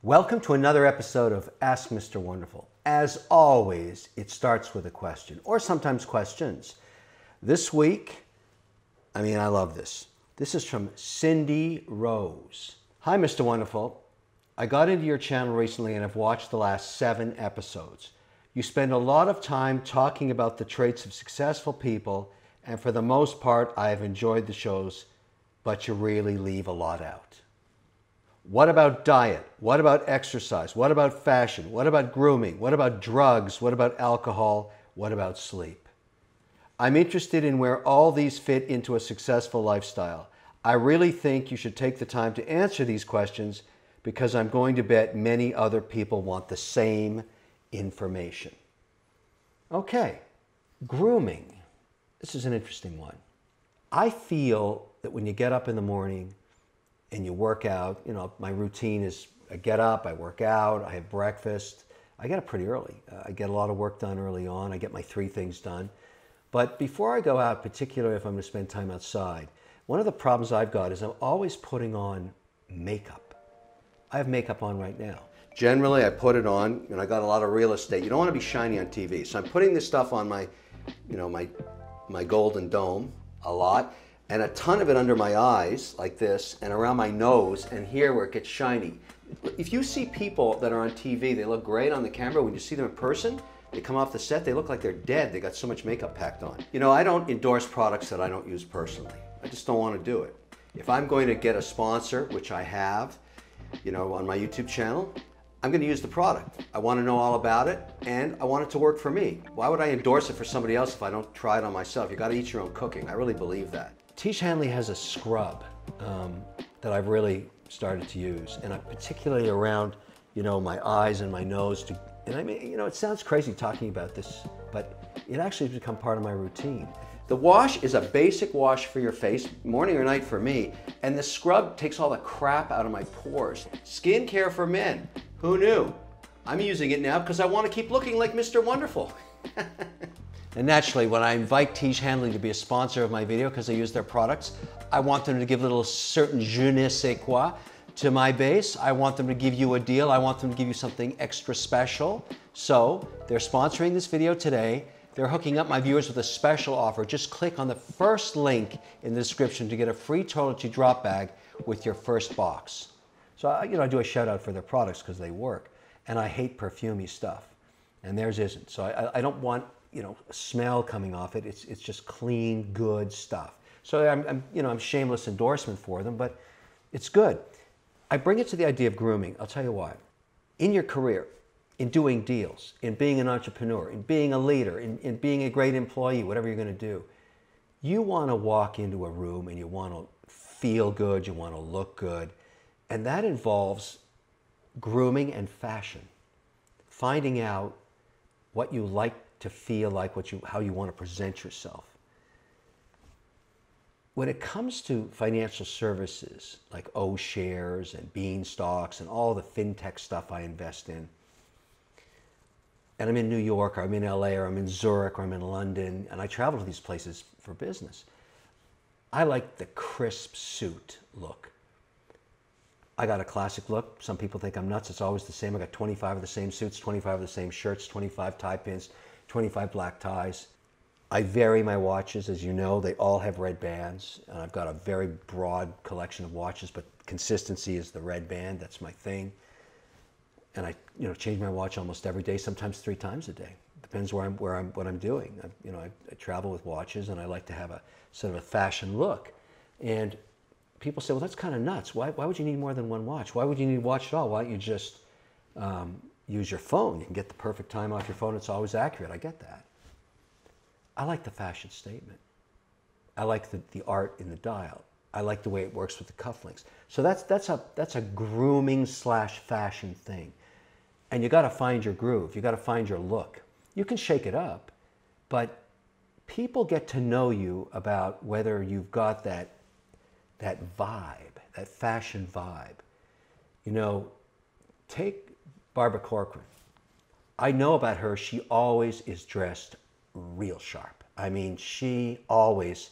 Welcome to another episode of Ask Mr. Wonderful. As always, it starts with a question, or sometimes questions. This week, I love this. This is from Cindy Rose. Hi, Mr. Wonderful. I got into your channel recently and have watched the last 7 episodes. You spend a lot of time talking about the traits of successful people, and for the most part, I have enjoyed the shows, but you really leave a lot out. What about diet? What about exercise? What about fashion? What about grooming? What about drugs? What about alcohol? What about sleep? I'm interested in where all these fit into a successful lifestyle. I really think you should take the time to answer these questions because I'm going to bet many other people want the same information. Okay, grooming. This is an interesting one. I feel that when you get up in the morning and you work out, my routine is I get up, I work out, I have breakfast. I get up pretty early. I get a lot of work done early on. I get my 3 things done. But before I go out, particularly if I'm going to spend time outside, one of the problems I've got is I'm always putting on makeup. I have makeup on right now. Generally, I put it on, and I got a lot of real estate. You don't want to be shiny on TV. So I'm putting this stuff on my golden dome a lot, and a ton of it under my eyes, like this, and around my nose, and here where it gets shiny. If you see people that are on TV, they look great on the camera. When you see them in person, they come off the set, they look like they're dead. They got so much makeup packed on. I don't endorse products that I don't use personally. I just don't want to do it. If I'm going to get a sponsor, which I have, on my YouTube channel, I'm going to use the product. I want to know all about it, and I want it to work for me. Why would I endorse it for somebody else if I don't try it on myself? You got to eat your own cooking. I really believe that. Tiege Hanley has a scrub that I've really started to use, and particularly around, my eyes and my nose. It sounds crazy talking about this, but it actually has become part of my routine. The wash is a basic wash for your face, morning or night for me, and the scrub takes all the crap out of my pores. Skincare for men. Who knew? I'm using it now because I want to keep looking like Mr. Wonderful. And naturally, when I invite Tiege Hanley to be a sponsor of my video because I use their products, I want them to give a little certain je ne sais quoi to my base. I want them to give you a deal. I want them to give you something extra special. So they're sponsoring this video today. They're hooking up my viewers with a special offer. Just click on the first link in the description to get a free toiletry drop bag with your first box. So I do a shout out for their products because they work. And I hate perfumey stuff, and theirs isn't. So I don't want a smell coming off it. It's just clean, good stuff. So I'm shameless endorsement for them, but it's good. I bring it to the idea of grooming. I'll tell you why. In your career, in doing deals, in being an entrepreneur, in being a leader, in being a great employee, whatever you're going to do, you want to walk into a room and you want to feel good, you want to look good, and that involves grooming and fashion. Finding out what you like to feel like, how you want to present yourself. When it comes to financial services like O-shares and bean stocks and all the fintech stuff I invest in, and I'm in New York, or I'm in LA, or I'm in Zurich, or I'm in London, and I travel to these places for business, I like the crisp suit look. I got a classic look. Some people think I'm nuts. It's always the same. I got 25 of the same suits, 25 of the same shirts, 25 tie pins, 25 black ties. I vary my watches, as you know. They all have red bands. And I've got a very broad collection of watches, but consistency is the red band. That's my thing. And I change my watch almost every day, sometimes 3 times a day. Depends what I'm doing. I travel with watches, and I like to have a sort of a fashion look. And people say, well, that's kind of nuts. Why would you need more than one watch? Why would you need a watch at all? Why don't you just use your phone? You can get the perfect time off your phone. It's always accurate. I get that. I like the fashion statement. I like the art in the dial. I like the way it works with the cufflinks. So that's a grooming / fashion thing. And you got to find your groove. You got to find your look. You can shake it up, but people get to know you about whether you've got that vibe, that fashion vibe. Take Barbara Corcoran. I know about her. She always is dressed real sharp. She always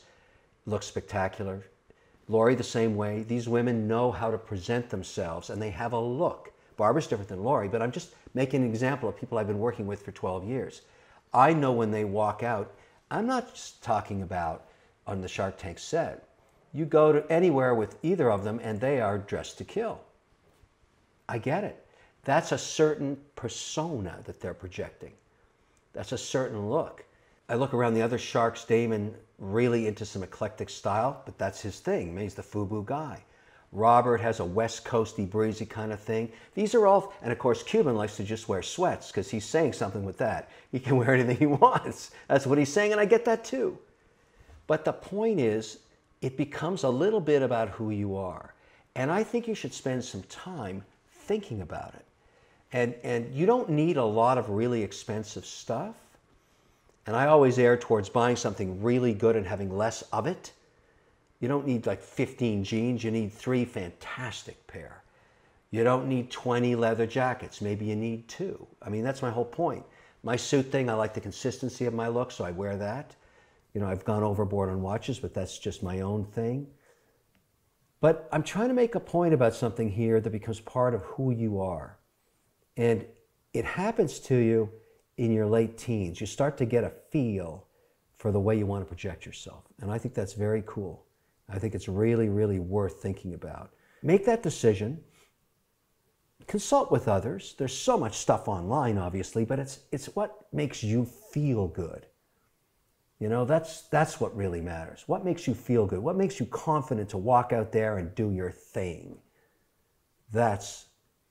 looks spectacular. Lori the same way. These women know how to present themselves, and they have a look. Barbara's different than Lori, but I'm just making an example of people I've been working with for 12 years. I know when they walk out, I'm not just talking about on the Shark Tank set. You go to anywhere with either of them and they are dressed to kill. I get it. That's a certain persona that they're projecting. That's a certain look. I look around the other sharks, Damon really into some eclectic style, but that's his thing. He's the FUBU guy. Robert has a West Coasty, breezy kind of thing. These are all, and of course Cuban likes to just wear sweats because he's saying something with that. He can wear anything he wants. That's what he's saying, and I get that too. But the point is, it becomes a little bit about who you are. And I think you should spend some time thinking about it. And you don't need a lot of really expensive stuff. And I always err towards buying something really good and having less of it. You don't need like 15 jeans, you need 3 fantastic pair. You don't need 20 leather jackets, maybe you need 2. I mean, that's my whole point. My suit thing, I like the consistency of my look, so I wear that. You know, I've gone overboard on watches, but that's just my own thing. But I'm trying to make a point about something here that becomes part of who you are. And it happens to you in your late teens. You start to get a feel for the way you want to project yourself. And I think that's very cool. I think it's really, really worth thinking about. Make that decision. Consult with others. There's so much stuff online, obviously, but it's what makes you feel good. You know, that's what really matters. What makes you feel good? What makes you confident to walk out there and do your thing? That's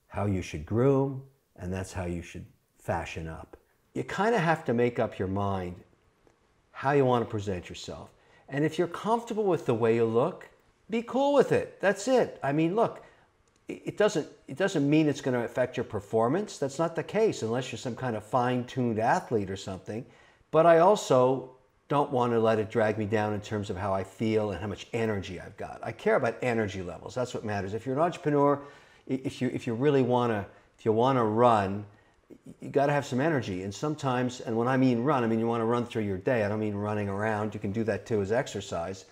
how you should groom, and that's how you should fashion up. You kind of have to make up your mind how you want to present yourself. And if you're comfortable with the way you look, be cool with it. That's it. I mean, look, it doesn't mean it's going to affect your performance. That's not the case unless you're some kind of fine-tuned athlete or something. But I also don't want to let it drag me down in terms of how I feel and how much energy I've got. I care about energy levels. That's what matters. If you're an entrepreneur, if you really want to run, you got to have some energy. And sometimes, and when I mean run, I mean you want to run through your day. I don't mean running around. You can do that too as exercise.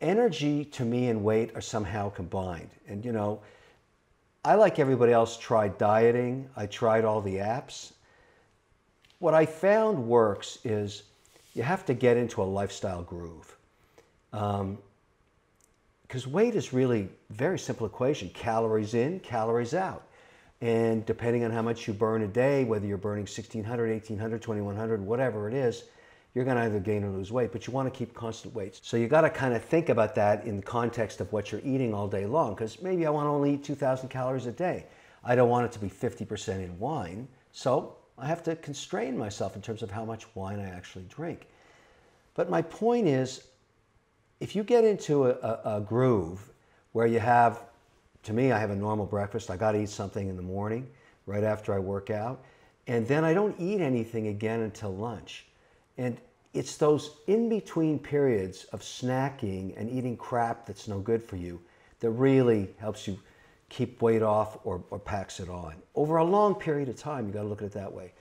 Energy to me and weight are somehow combined. And you know, I, like everybody else, tried dieting. I tried all the apps. What I found works is you have to get into a lifestyle groove. Because weight is really a very simple equation. Calories in, calories out. And depending on how much you burn a day, whether you're burning 1,600, 1,800, 2,100, whatever it is, you're going to either gain or lose weight, but you want to keep constant weights. So you got to kind of think about that in the context of what you're eating all day long, because maybe I want to only eat 2,000 calories a day. I don't want it to be 50% in wine, so I have to constrain myself in terms of how much wine I actually drink. But my point is, if you get into a groove where you have, to me, I have a normal breakfast. I got to eat something in the morning, right after I work out. And then I don't eat anything again until lunch. And it's those in-between periods of snacking and eating crap that's no good for you that really helps you keep weight off or packs it on. Over a long period of time, you got to look at it that way.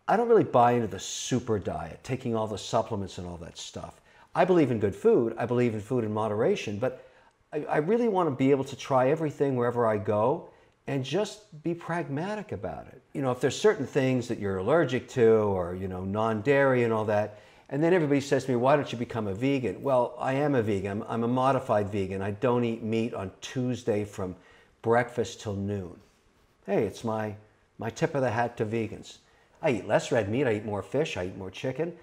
I don't really buy into the super diet, taking all the supplements and all that stuff. I believe in good food. I believe in food in moderation, but I really want to be able to try everything wherever I go and just be pragmatic about it. You know, if there's certain things that you're allergic to or, you know, non-dairy and all that, and then everybody says to me, why don't you become a vegan? Well, I am a vegan. I'm a modified vegan. I don't eat meat on Tuesday from breakfast till noon. Hey, it's my tip of the hat to vegans. I eat less red meat. I eat more fish. I eat more chicken.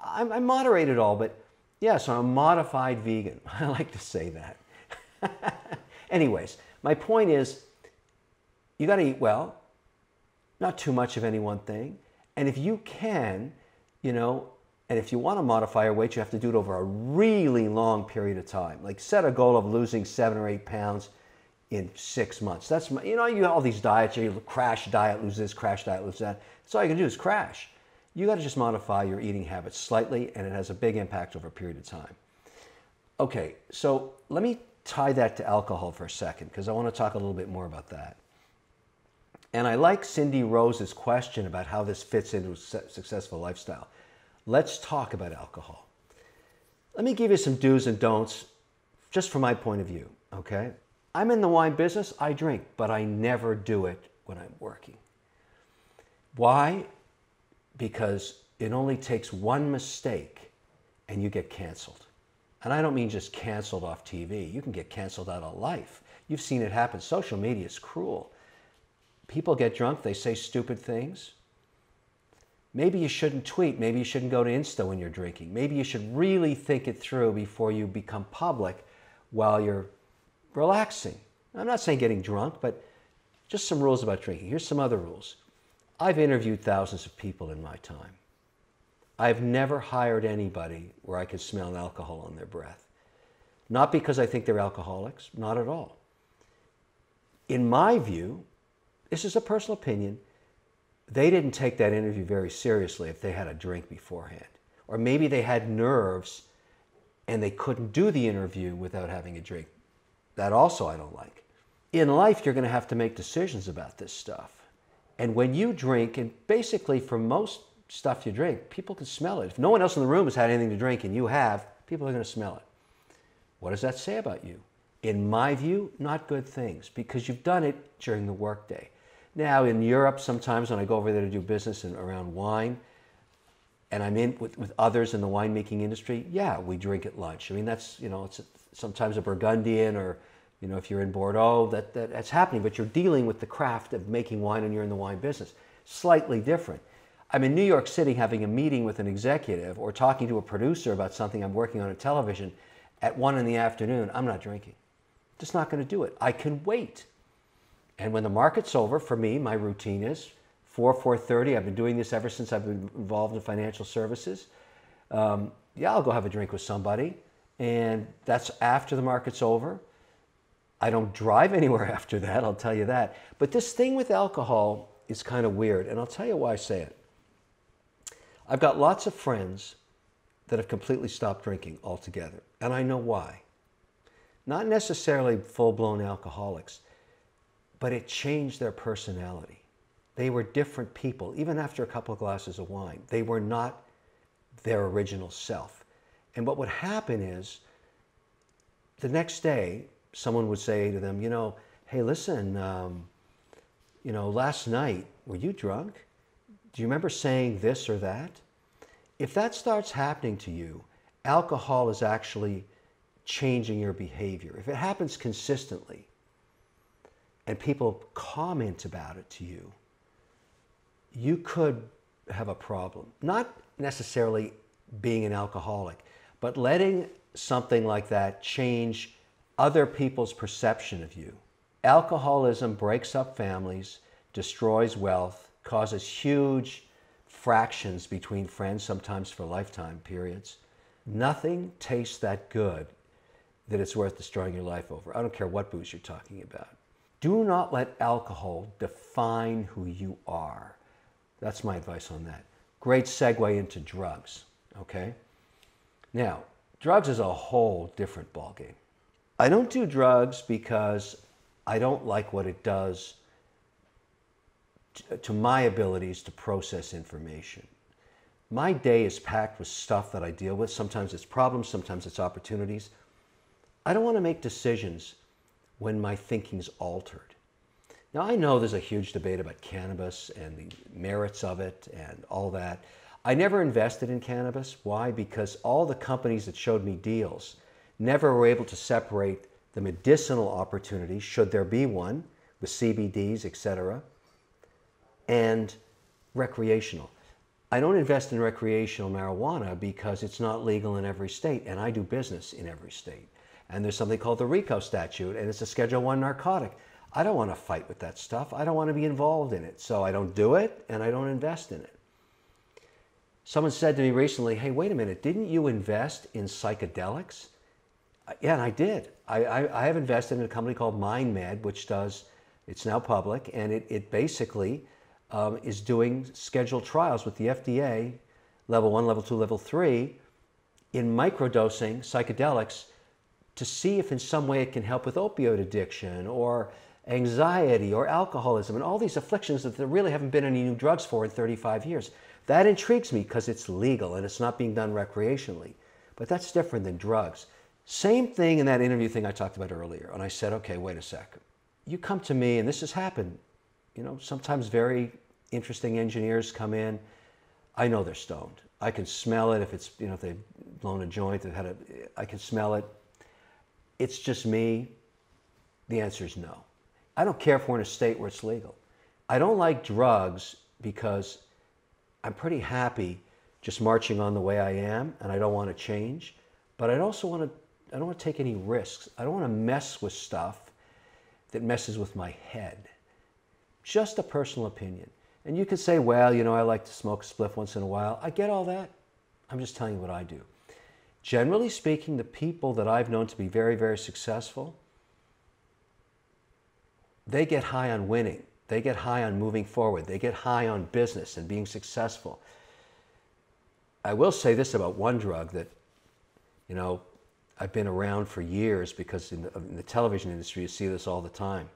I moderate it all, but yeah, so I'm a modified vegan. I like to say that. Anyways, my point is, you got to eat well, not too much of any one thing. And if you can, you know, and if you want to modify your weight, you have to do it over a really long period of time. Like set a goal of losing 7 or 8 pounds in 6 months. That's, you know, you have all these diets, you crash diet, lose this, crash diet, lose that. That's all you can do is crash. You got to just modify your eating habits slightly, and it has a big impact over a period of time. Okay, so let me tie that to alcohol for a second, because I want to talk a little bit more about that. And I like Cindy Rose's question about how this fits into a successful lifestyle. Let's talk about alcohol. Let me give you some do's and don'ts, just from my point of view, okay? I'm in the wine business, I drink, but I never do it when I'm working. Why? Because it only takes one mistake and you get canceled. And I don't mean just canceled off TV. You can get canceled out of life. You've seen it happen. Social media is cruel. People get drunk, they say stupid things. Maybe you shouldn't tweet. Maybe you shouldn't go to Insta when you're drinking. Maybe you should really think it through before you become public while you're relaxing. I'm not saying getting drunk, but just some rules about drinking. Here's some other rules. I've interviewed thousands of people in my time. I've never hired anybody where I could smell alcohol on their breath. Not because I think they're alcoholics, not at all. In my view, this is a personal opinion, they didn't take that interview very seriously if they had a drink beforehand. Or maybe they had nerves and they couldn't do the interview without having a drink. That also I don't like. In life, you're going to have to make decisions about this stuff. And when you drink, and basically for most stuff you drink, people can smell it. If no one else in the room has had anything to drink and you have, people are going to smell it. What does that say about you? In my view, not good things, because you've done it during the workday. Now, in Europe, sometimes when I go over there to do business around wine, and I'm in with others in the winemaking industry, yeah, we drink at lunch. I mean, that's, it's sometimes a Burgundian, or, if you're in Bordeaux, that's happening, but you're dealing with the craft of making wine and you're in the wine business. Slightly different. I'm in New York City having a meeting with an executive or talking to a producer about something I'm working on at television at 1 in the afternoon. I'm not drinking. Just not going to do it. I can wait. And when the market's over, for me, my routine is 4:30. I've been doing this ever since I've been involved in financial services. Yeah, I'll go have a drink with somebody. And that's after the market's over. I don't drive anywhere after that, I'll tell you that. But this thing with alcohol is kind of weird. And I'll tell you why I say it. I've got lots of friends that have completely stopped drinking altogether. And I know why. Not necessarily full-blown alcoholics, but it changed their personality. They were different people, even after a couple of glasses of wine. They were not their original self. And what would happen is, the next day, someone would say to them, hey, listen, last night, were you drunk? Do you remember saying this or that? If that starts happening to you, alcohol is actually changing your behavior. If it happens consistently, and people comment about it to you, you could have a problem. Not necessarily being an alcoholic, but letting something like that change other people's perception of you. Alcoholism breaks up families, destroys wealth, causes huge fractions between friends, sometimes for lifetime periods. Nothing tastes that good that it's worth destroying your life over. I don't care what booze you're talking about. Do not let alcohol define who you are. That's my advice on that. Great segue into drugs, okay? Now, drugs is a whole different ballgame. I don't do drugs because I don't like what it does to my abilities to process information. My day is packed with stuff that I deal with. Sometimes it's problems, sometimes it's opportunities. I don't want to make decisions when my thinking's altered. Now, I know there's a huge debate about cannabis and the merits of it and all that. I never invested in cannabis. Why? Because all the companies that showed me deals never were able to separate the medicinal opportunity, should there be one, with CBDs, etc., and recreational. I don't invest in recreational marijuana because it's not legal in every state, and I do business in every state. And there's something called the RICO statute, and it's a Schedule I narcotic. I don't want to fight with that stuff. I don't want to be involved in it. So I don't do it, and I don't invest in it. Someone said to me recently, hey, wait a minute, didn't you invest in psychedelics? Yeah, and I did. I have invested in a company called MindMed, which does, it's now public, and it basically is doing scheduled trials with the FDA, level 1, level 2, level 3, in microdosing psychedelics to see if in some way it can help with opioid addiction or anxiety or alcoholism and all these afflictions that there really haven't been any new drugs for in 35 years. That intrigues me because it's legal and it's not being done recreationally. But that's different than drugs. Same thing in that interview thing I talked about earlier. And I said, okay, wait a sec. You come to me, and this has happened sometimes very interesting engineers come in. I know they're stoned. I can smell it if it's, if they've blown a joint, I can smell it. It's just me. The answer is no. I don't care if we're in a state where it's legal. I don't like drugs because I'm pretty happy just marching on the way I am, and I don't want to change. But I don't want to take any risks. I don't want to mess with stuff that messes with my head. Just a personal opinion. And you could say, well, I like to smoke a spliff once in a while. I get all that. I'm just telling you what I do. Generally speaking, the people that I've known to be very, very successful, they get high on winning. They get high on moving forward. They get high on business and being successful. I will say this about one drug that, I've been around for years, because in the television industry, you see this all the time.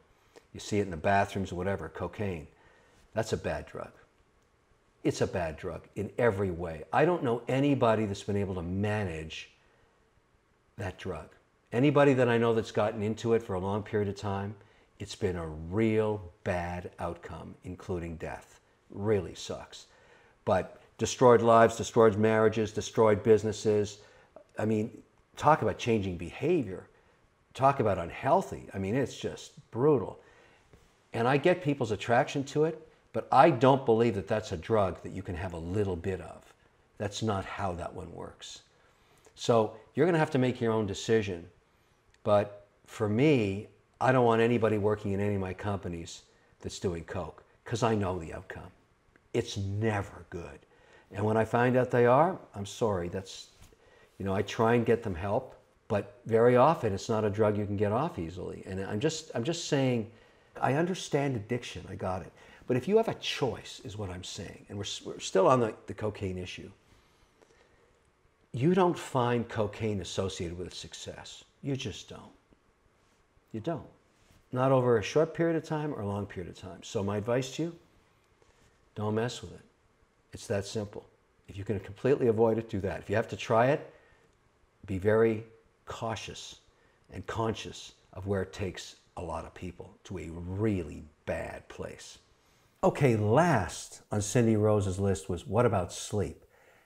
You see it in the bathrooms or whatever, cocaine. That's a bad drug. It's a bad drug in every way. I don't know anybody that's been able to manage that drug. Anybody that I know that's gotten into it for a long period of time, it's been a real bad outcome, including death. Really sucks. But destroyed lives, destroyed marriages, destroyed businesses. I mean, talk about changing behavior. Talk about unhealthy. I mean, it's just brutal. And I get people's attraction to it, but I don't believe that that's a drug that you can have a little bit of. That's not how that one works. So you're going to have to make your own decision. But for me, I don't want anybody working in any of my companies that's doing coke, because I know the outcome. It's never good. And when I find out they are, I'm sorry. That's, I try and get them help, but very often it's not a drug you can get off easily. And I'm just saying, I understand addiction, I got it. But if you have a choice, is what I'm saying, and we're still on the cocaine issue, you don't find cocaine associated with success. You just don't. You don't. Not over a short period of time or a long period of time. So my advice to you, don't mess with it. It's that simple. If you can completely avoid it, do that. If you have to try it, be very cautious and conscious of where it takes a lot of people to a really bad place. Okay, last on Cindy Rose's list was, what about sleep?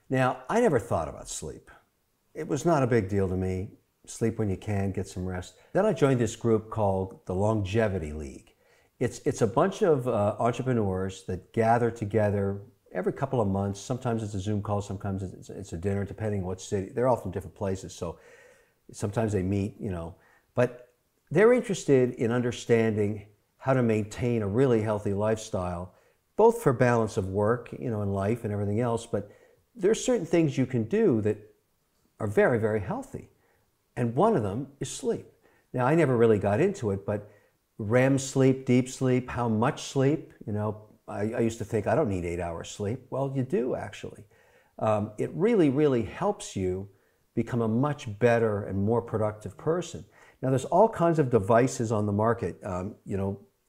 Now, I never thought about sleep. It was not a big deal to me. Sleep when you can, get some rest. Then I joined this group called the Longevity League. It's a bunch of entrepreneurs that gather together every couple of months. Sometimes it's a Zoom call, sometimes it's a dinner, depending on what city. They're all from different places, so sometimes they meet, But they're interested in understanding how to maintain a really healthy lifestyle, both for balance of work, and life and everything else. But there are certain things you can do that are very, very healthy. And one of them is sleep. Now, I never really got into it, but REM sleep, deep sleep, how much sleep, I used to think I don't need 8 hours sleep. Well, you do, actually. It really, really helps you become a much better and more productive person. Now, there's all kinds of devices on the market.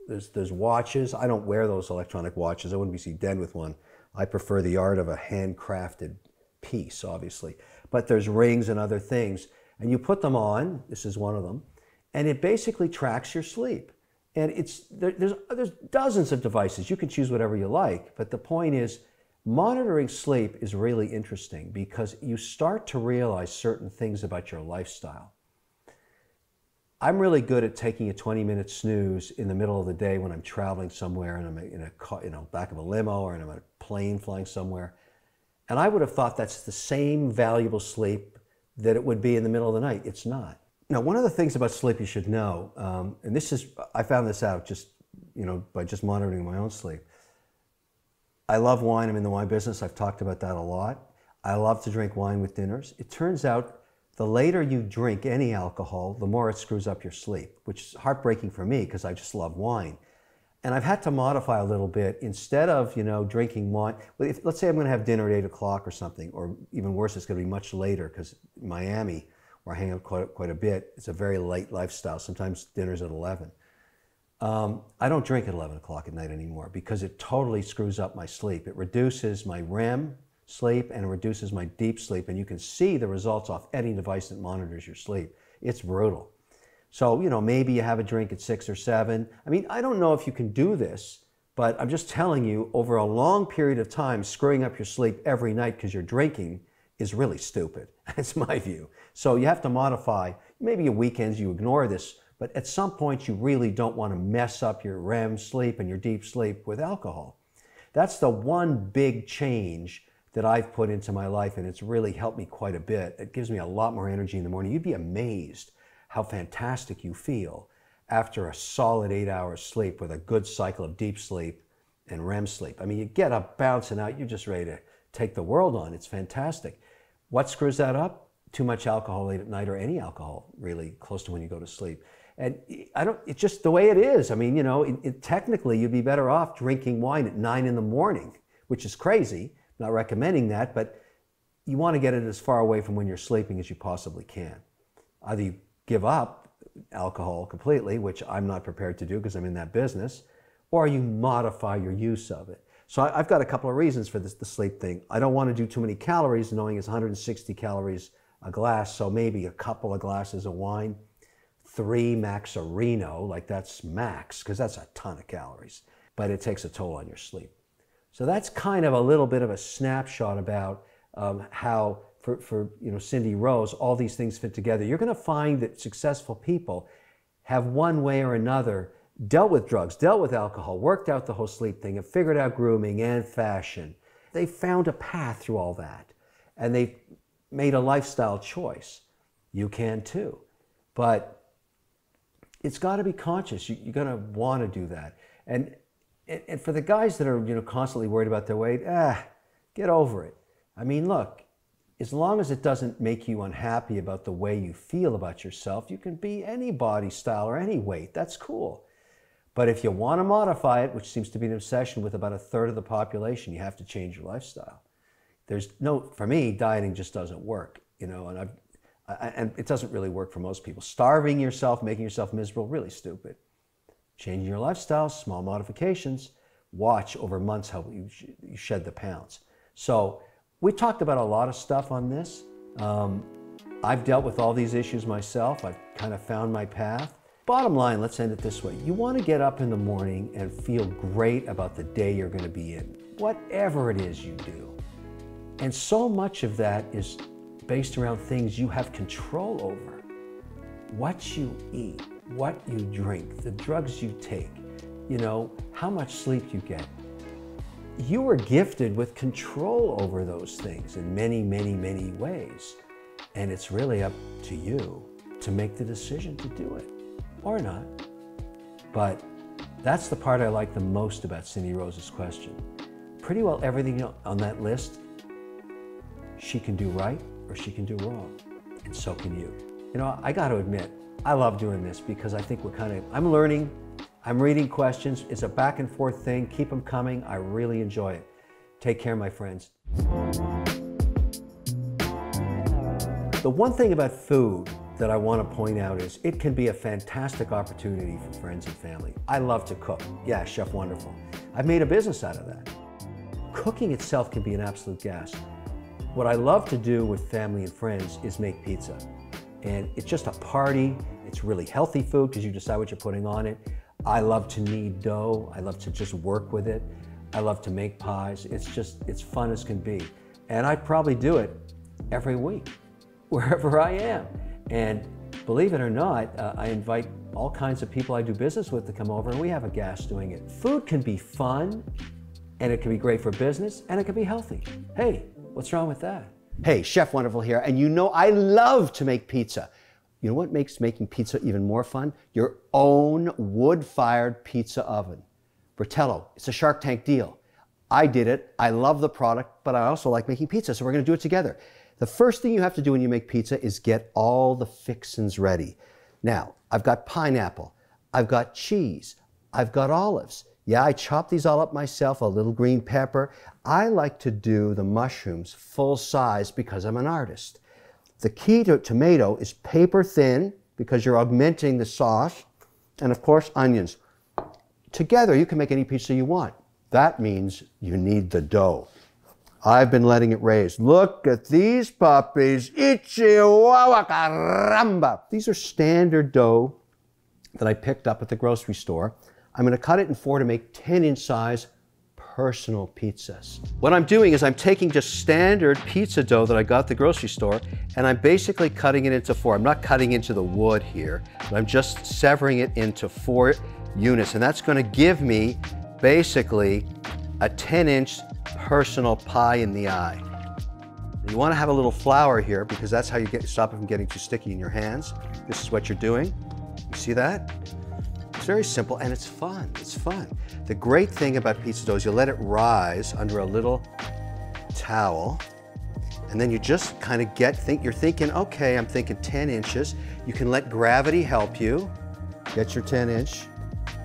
There's watches. I don't wear those electronic watches. I wouldn't be seen dead with one. I prefer the art of a handcrafted piece, obviously. But there's rings and other things. And you put them on, this is one of them, and it basically tracks your sleep. And there's dozens of devices. You can choose whatever you like, but the point is, monitoring sleep is really interesting because you start to realize certain things about your lifestyle. I'm really good at taking a 20-minute snooze in the middle of the day when I'm traveling somewhere and I'm in a car, back of a limo, or in a plane flying somewhere. And I would have thought that's the same valuable sleep that it would be in the middle of the night. It's not. Now, one of the things about sleep you should know, and I found this out just, by just monitoring my own sleep. I love wine. I'm in the wine business. I've talked about that a lot. I love to drink wine with dinners. It turns out the later you drink any alcohol, the more it screws up your sleep, which is heartbreaking for me because I just love wine. And I've had to modify a little bit. Instead of, drinking wine, let's say I'm going to have dinner at 8 o'clock or something, or even worse, it's going to be much later because Miami, where I hang out quite a bit, it's a very late lifestyle. Sometimes dinner's at 11. I don't drink at 11 o'clock at night anymore because it totally screws up my sleep. It reduces my REM sleep and it reduces my deep sleep, and you can see the results off any device that monitors your sleep. It's brutal. So, maybe you have a drink at 6 or 7. I mean, I don't know if you can do this But I'm just telling you, over a long period of time, screwing up your sleep every night because you're drinking is really stupid. That's my view. So you have to modify. Maybe your weekends you ignore this, but at some point you really don't want to mess up your REM sleep and your deep sleep with alcohol. That's the one big change that I've put into my life, and it's really helped me quite a bit. It gives me a lot more energy in the morning. You'd be amazed how fantastic you feel after a solid 8 hours sleep with a good cycle of deep sleep and REM sleep. I mean, you get up bouncing out, you're just ready to take the world on. It's fantastic. What screws that up? Too much alcohol late at night, or any alcohol really close to when you go to sleep. And it's just the way it is. I mean, you know, technically you'd be better off drinking wine at 9 in the morning, which is crazy. I'm not recommending that, but you want to get it as far away from when you're sleeping as you possibly can. Either you give up alcohol completely, which I'm not prepared to do because I'm in that business, or you modify your use of it. So I've got a couple of reasons for this, the sleep thing. I don't want to do too many calories, knowing it's 160 calories a glass, so maybe a couple of glasses of wine, 3 max a Reno, like that's max, because that's a ton of calories, but it takes a toll on your sleep. So that's kind of a little bit of a snapshot about how, for you know, Cindy Rose, all these things fit together. You're going to find that successful people have one way or another dealt with drugs, dealt with alcohol, worked out the whole sleep thing, and figured out grooming and fashion. They found a path through all that, and they made a lifestyle choice. You can too, but it's got to be conscious. You're going to want to do that. And for the guys that are, you know, constantly worried about their weight, get over it. I mean, look, as long as it doesn't make you unhappy about the way you feel about yourself, you can be any body style or any weight. That's cool. But if you want to modify it, which seems to be an obsession with about 1/3 of the population, you have to change your lifestyle. For me, dieting just doesn't work, you know, and it doesn't really work for most people. Starving yourself, making yourself miserable, really stupid. Changing your lifestyle, small modifications, watch over months how you shed the pounds. So we talked about a lot of stuff on this. I've dealt with all these issues myself. I've kind of found my path. Bottom line, let's end it this way. You want to get up in the morning and feel great about the day you're going to be in, whatever it is you do. And so much of that is based around things you have control over. What you eat, what you drink, the drugs you take, you know, how much sleep you get. You are gifted with control over those things in many, many, many ways. And it's really up to you to make the decision to do it or not. But that's the part I like the most about Cindy Rose's question. Pretty well everything on that list, she can do right or she can do wrong, and so can you. You know, I got to admit, I love doing this because I think I'm learning, I'm reading questions. It's a back and forth thing. Keep them coming. I really enjoy it. Take care, my friends. The one thing about food that I want to point out is it can be a fantastic opportunity for friends and family. I love to cook. Yeah, Chef Wonderful. I've made a business out of that. Cooking itself can be an absolute gas. What I love to do with family and friends is make pizza. And it's just a party. It's really healthy food because you decide what you're putting on it. I love to knead dough. I love to just work with it. I love to make pies. It's fun as can be. And I probably do it every week, wherever I am. And believe it or not, I invite all kinds of people I do business with to come over, and we have a gas doing it. Food can be fun, and it can be great for business, and it can be healthy. Hey, what's wrong with that? Hey, Chef Wonderful here, and you know I love to make pizza. You know what makes making pizza even more fun? Your own wood-fired pizza oven. Bertello, it's a Shark Tank deal. I did it, I love the product, but I also like making pizza, so we're gonna do it together. The first thing you have to do when you make pizza is get all the fixins ready. Now, I've got pineapple, I've got cheese, I've got olives. Yeah, I chop these all up myself, a little green pepper. I like to do the mushrooms full size because I'm an artist. The key to tomato is paper thin because you're augmenting the sauce, and of course, onions. Together, you can make any pizza you want. That means you need the dough. I've been letting it raise. Look at these puppies. Chihuahua, caramba. These are standard dough that I picked up at the grocery store. I'm going to cut it in 4 to make 10-inch size personal pizzas. What I'm doing is I'm taking just standard pizza dough that I got at the grocery store, and I'm basically cutting it into 4. I'm not cutting into the wood here, but I'm just severing it into 4 units, and that's going to give me basically a 10-inch personal pie in the eye. You want to have a little flour here because that's how you stop it from getting too sticky in your hands. This is what you're doing. You see that? It's very simple and it's fun. It's fun. The great thing about pizza dough is you let it rise under a little towel, and then you just kind of you're thinking, okay, I'm thinking 10 inches. You can let gravity help you. Get your 10-inch.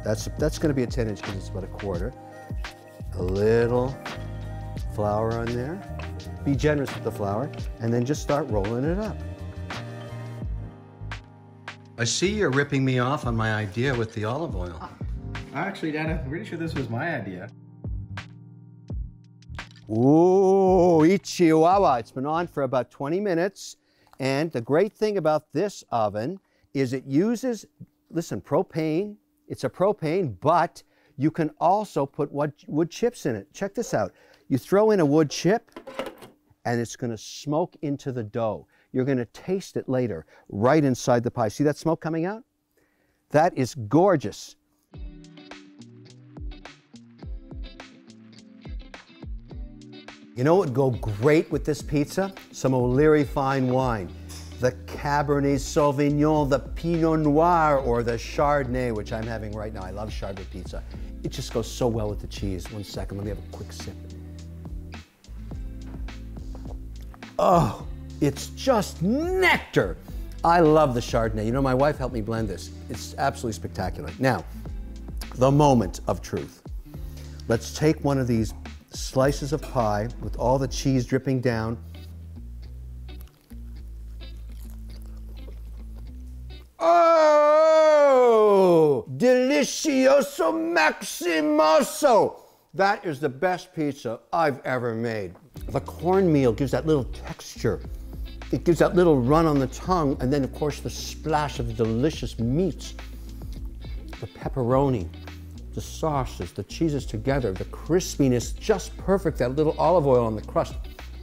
That's going to be a 10-inch because it's about a quarter. A little flour on there. Be generous with the flour, and then just start rolling it up. I see you're ripping me off on my idea with the olive oil. Actually, Dad, I'm pretty sure this was my idea. Ooh, Chihuahua. It's been on for about 20 minutes. And the great thing about this oven is it uses, listen, propane. It's a propane, but you can also put wood chips in it. Check this out. You throw in a wood chip, and it's going to smoke into the dough. You're going to taste it later, right inside the pie. See that smoke coming out? That is gorgeous. You know what would go great with this pizza? Some O'Leary fine wine. The Cabernet Sauvignon, the Pinot Noir, or the Chardonnay, which I'm having right now. I love Chardonnay pizza. It just goes so well with the cheese. 1 second, let me have a quick sip. Oh, it's just nectar. I love the Chardonnay. You know, my wife helped me blend this. It's absolutely spectacular. Now, the moment of truth. Let's take one of these slices of pie with all the cheese dripping down. Oh, delicioso maximoso. That is the best pizza I've ever made. The cornmeal gives that little texture. It gives that little run on the tongue, and then of course the splash of the delicious meats. The pepperoni, the sauces, the cheeses together, the crispiness, just perfect, that little olive oil on the crust.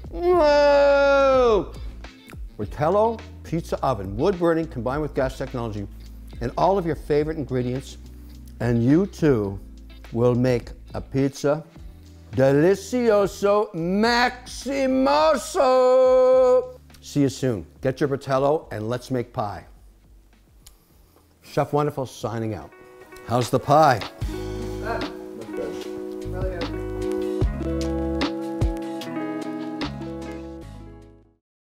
Whoa! Rotello pizza oven, wood burning combined with gas technology, and all of your favorite ingredients, and you too will make a pizza delicioso maximoso. See you soon. Get your Rotello and let's make pie. Chef Wonderful signing out. How's the pie?